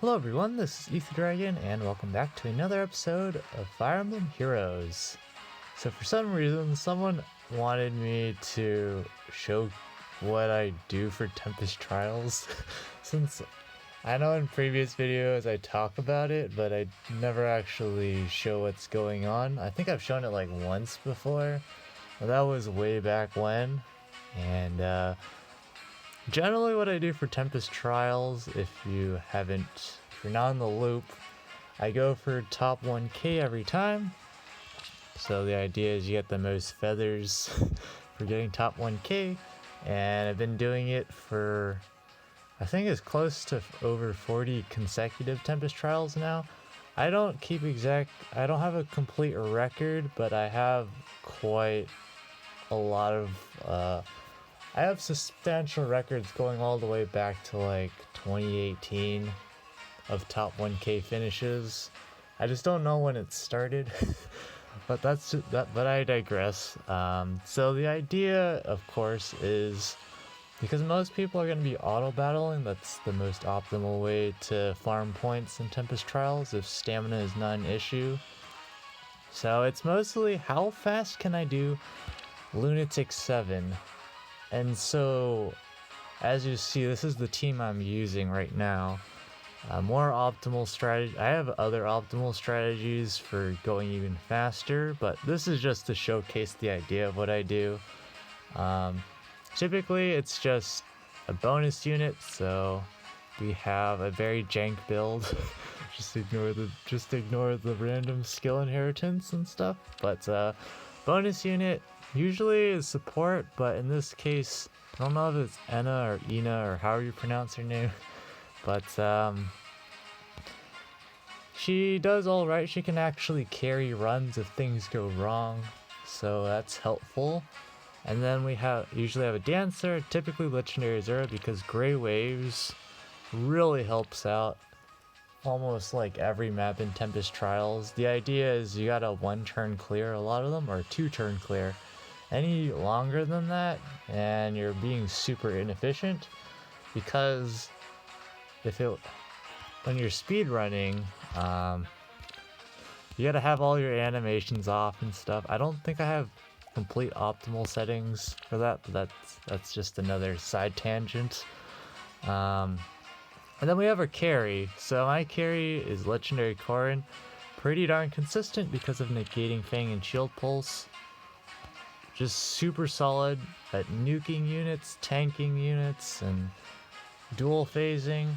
Hello everyone, this is Ether Dragon, and welcome back to another episode of Fire Emblem Heroes. So for some reason, someone wanted me to show what I do for Tempest Trials, since I know in previous videos I talk about it, but I never actually show what's going on. I think I've shown it like once before, but that was way back when, and generally what I do for Tempest Trials, if you're not in the loop, I go for top 1k every time. So the idea is you get the most feathers for getting top 1k, and I've been doing it for, I think it's close to over 40 consecutive Tempest Trials now. I don't have a complete record, but I have quite a lot of, I have substantial records going all the way back to like 2018 of top 1k finishes. I just don't know when it started, but but I digress. So the idea, of course, is because most people are going to be auto battling, that's the most optimal way to farm points in Tempest Trials if stamina is not an issue. So it's mostly how fast can I do Lunatic 7. And so, as you see, this is the team I'm using right now. More optimal strategy. I have other optimal strategies for going even faster, but this is just to showcase the idea of what I do. Typically, it's just a bonus unit, so we have a very jank build. just ignore the random skill inheritance and stuff. But bonus unit. Usually is support, but in this case, I don't know if it's Enna or Ina or however you pronounce her name, but she does alright. She can actually carry runs if things go wrong, so that's helpful. And then we usually have a dancer, typically legendary Zero, because Gray Waves really helps out almost like every map in Tempest Trials. The idea is you gotta 1-turn clear a lot of them, or 2-turn clear. Any longer than that and you're being super inefficient, because when you're speed running, you gotta have all your animations off and stuff. I don't think I have complete optimal settings for that, but that's just another side tangent. And then we have our carry. So my carry is Legendary Corrin, pretty darn consistent because of negating Fang and Shield Pulse. Just super solid at nuking units, tanking units, and dual phasing.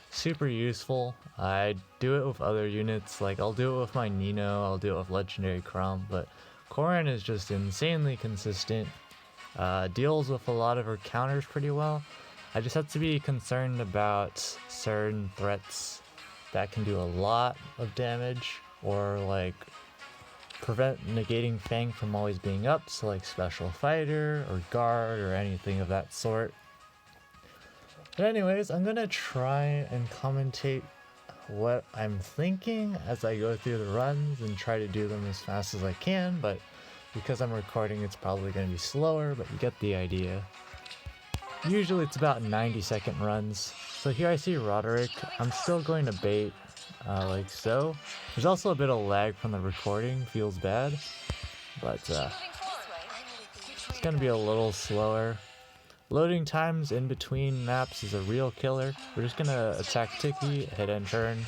Super useful. I do it with other units, like I'll do it with my Nino, I'll do it with Legendary Crom, but Corrin is just insanely consistent. Deals with a lot of her counters pretty well. I just have to be concerned about certain threats that can do a lot of damage, or like prevent negating Fang from always being up, so like Special Fighter or Guard or anything of that sort. But anyways, I'm gonna try and commentate what I'm thinking as I go through the runs and try to do them as fast as I can, but because I'm recording it's probably gonna be slower, but you get the idea. Usually it's about 90-second runs. So here I see Roderick. I'm still going to bait like so. There's also a bit of lag from the recording, feels bad, but it's gonna be a little slower. Loading times in between maps is a real killer. We're just gonna attack Tiki, hit and turn,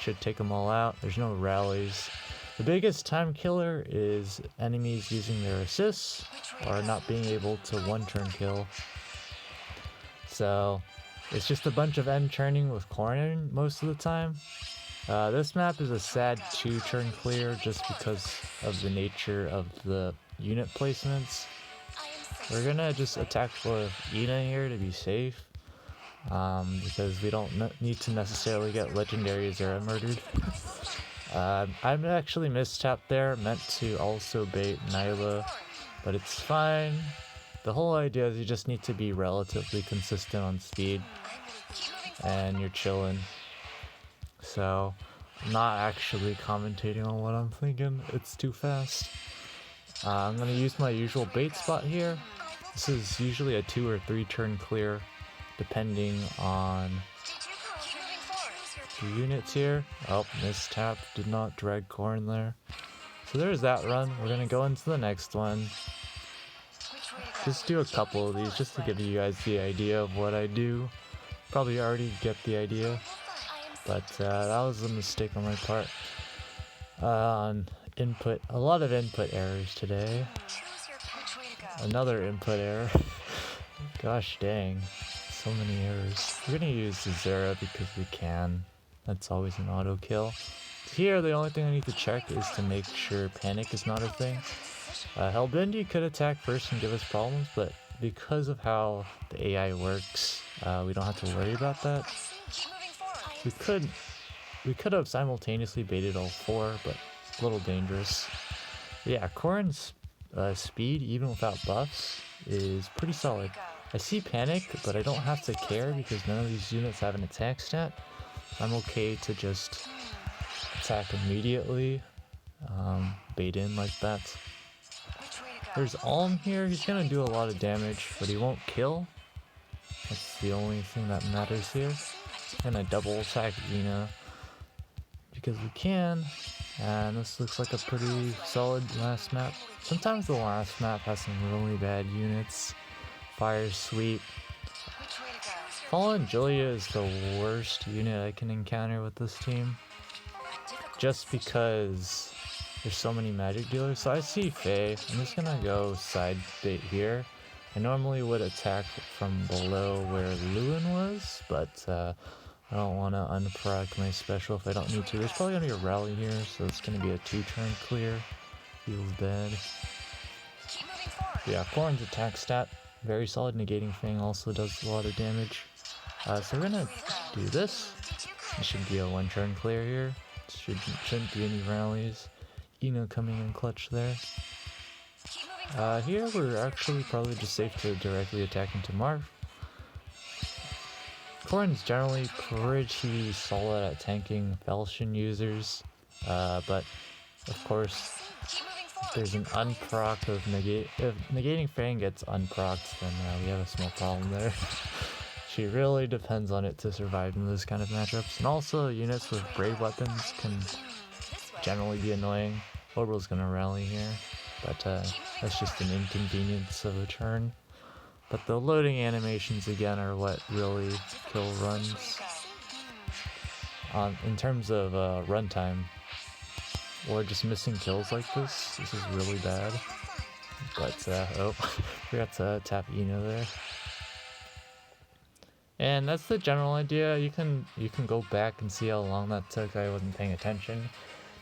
should take them all out. There's no rallies. The biggest time killer is enemies using their assists or not being able to 1-turn kill. So it's just a bunch of end turning with Corrin most of the time. This map is a sad 2-turn clear just because of the nature of the unit placements. We're gonna just attack with Ina here to be safe, because we don't need to necessarily get Legendary Zera murdered. I'm actually mistapped there, meant to also bait Nyla, but it's fine. The whole idea is you just need to be relatively consistent on speed, and you're chilling. So, I'm not actually commentating on what I'm thinking, it's too fast. I'm gonna use my usual bait spot here. This is usually a 2 or 3 turn clear, depending on few units here. Oh, mistap, did not drag corn there. So there's that run. We're gonna go into the next one. Just do a couple of these just to give you guys the idea of what I do. Probably already get the idea, but that was a mistake on my part. On input, a lot of input errors today. Another input error. Gosh dang, so many errors. We're gonna use the Zera because we can. That's always an auto kill. Here, the only thing I need to check is to make sure panic is not a thing. Hellbindi could attack first and give us problems, but because of how the AI works, we don't have to worry about that. We could have simultaneously baited all four, but a little dangerous. Yeah, Corrin's speed, even without buffs, is pretty solid. I see panic, but I don't have to care because none of these units have an attack stat. I'm okay to just attack immediately, bait in like that. There's Alm here. He's gonna do a lot of damage, but he won't kill. That's the only thing that matters here. I'm gonna double attack Ina because we can, and this looks like a pretty solid last map. Sometimes the last map has some really bad units. Fire Sweep. Fallen Julia is the worst unit I can encounter with this team, just because there's so many magic dealers. So I see Faye. I'm just gonna go side bait here. I normally would attack from below where Lewin was, but I don't want to unproc my special if I don't need to. There's probably gonna be a rally here, so it's gonna be a 2-turn clear. Feels bad. Yeah, Corrin's attack stat, very solid. Negating Fang also does a lot of damage. So we're gonna do this. It should be a 1-turn clear here. Shouldn't be any rallies. Ina coming in clutch there. Here we're actually probably just safe to directly attack into Marv. Corrin's generally pretty solid at tanking Felshin users, but of course if there's an unproc of if Negating Fang gets unprocced, then we have a small problem there. She really depends on it to survive in those kind of matchups, and also units with brave weapons can generally be annoying. Orbital's gonna rally here, but that's just an inconvenience of a turn. But the loading animations again are what really kill runs. In terms of runtime, or just missing kills like this is really bad. But oh, forgot to tap Ina there. And that's the general idea. You can go back and see how long that took. I wasn't paying attention.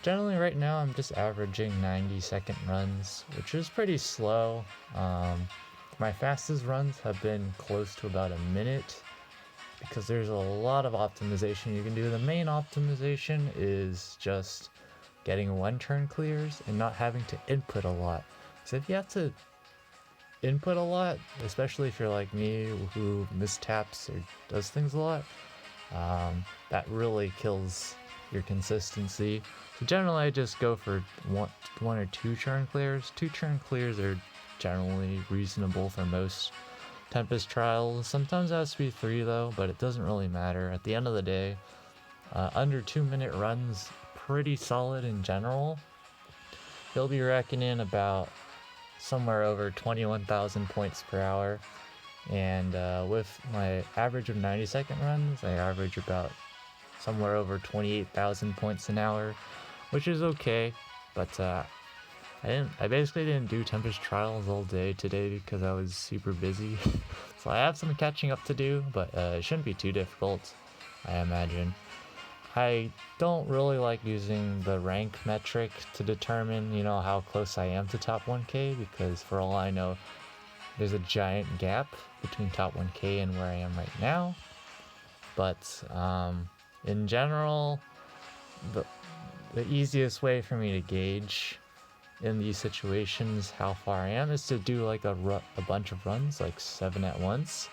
Generally right now I'm just averaging 90-second runs, which is pretty slow. My fastest runs have been close to about a minute because there's a lot of optimization you can do. The main optimization is just getting 1-turn clears and not having to input a lot. So if you have to input a lot, especially if you're like me who mistaps or does things a lot, that really kills your consistency. So generally I just go for one or 2-turn clears. 2-turn clears are generally reasonable for most Tempest trials. Sometimes it has to be 3 though, but it doesn't really matter. At the end of the day, under 2-minute runs, pretty solid in general. You'll be reckoning about somewhere over 21,000 points per hour, and with my average of 90-second runs, I average about somewhere over 28,000 points an hour, which is okay. But I basically didn't do Tempest trials all day today because I was super busy. So I have some catching up to do, but it shouldn't be too difficult, I imagine. I don't really like using the rank metric to determine, how close I am to top 1k, because for all I know, there's a giant gap between top 1k and where I am right now. But in general, the easiest way for me to gauge in these situations how far I am is to do like a bunch of runs, like 7 at once,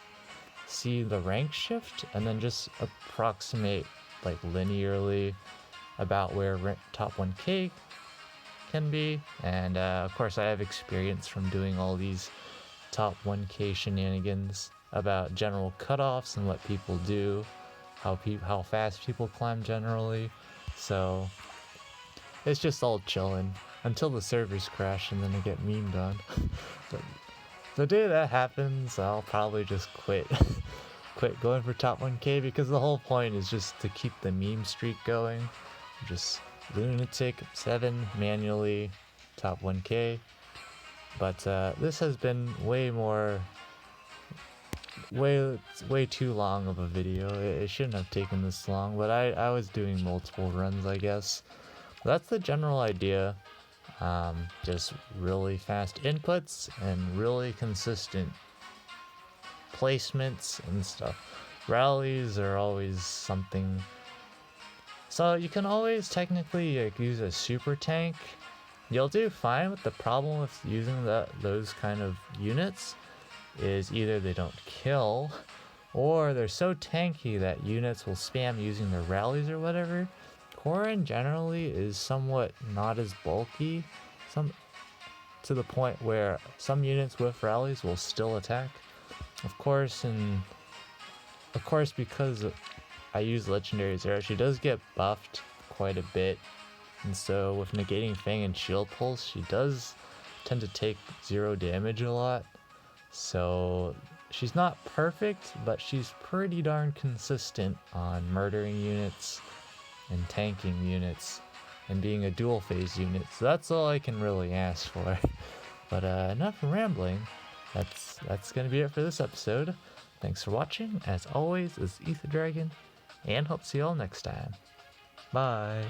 see the rank shift, and then just approximate like linearly about where top 1k can be. And of course I have experience from doing all these top 1k shenanigans about general cutoffs and what people do, how fast people climb generally. So it's just all chilling until the servers crash and then I get memed on. But the day that happens, I'll probably just quit going for top 1k, because the whole point is just to keep the meme streak going. Just lunatic 7 manually top 1k. But this has been way too long of a video. It shouldn't have taken this long, but I was doing multiple runs, I guess. That's the general idea. Just really fast inputs and really consistent placements and stuff. Rallies are always something. So you can always technically use a super tank. You'll do fine, but the problem with using those kind of units is either they don't kill, or they're so tanky that units will spam using their rallies or whatever. Korin generally is somewhat not as bulky, to the point where some units with rallies will still attack. Of course, because I use legendaries there, she does get buffed quite a bit, and so with negating Fang and Shield Pulse, she does tend to take 0 damage a lot. So she's not perfect, but she's pretty darn consistent on murdering units and tanking units and being a dual phase unit. So that's all I can really ask for. But enough rambling. That's gonna be it for this episode. Thanks for watching. As always, it's Ether Dragon, and hope to see you all next time. Bye.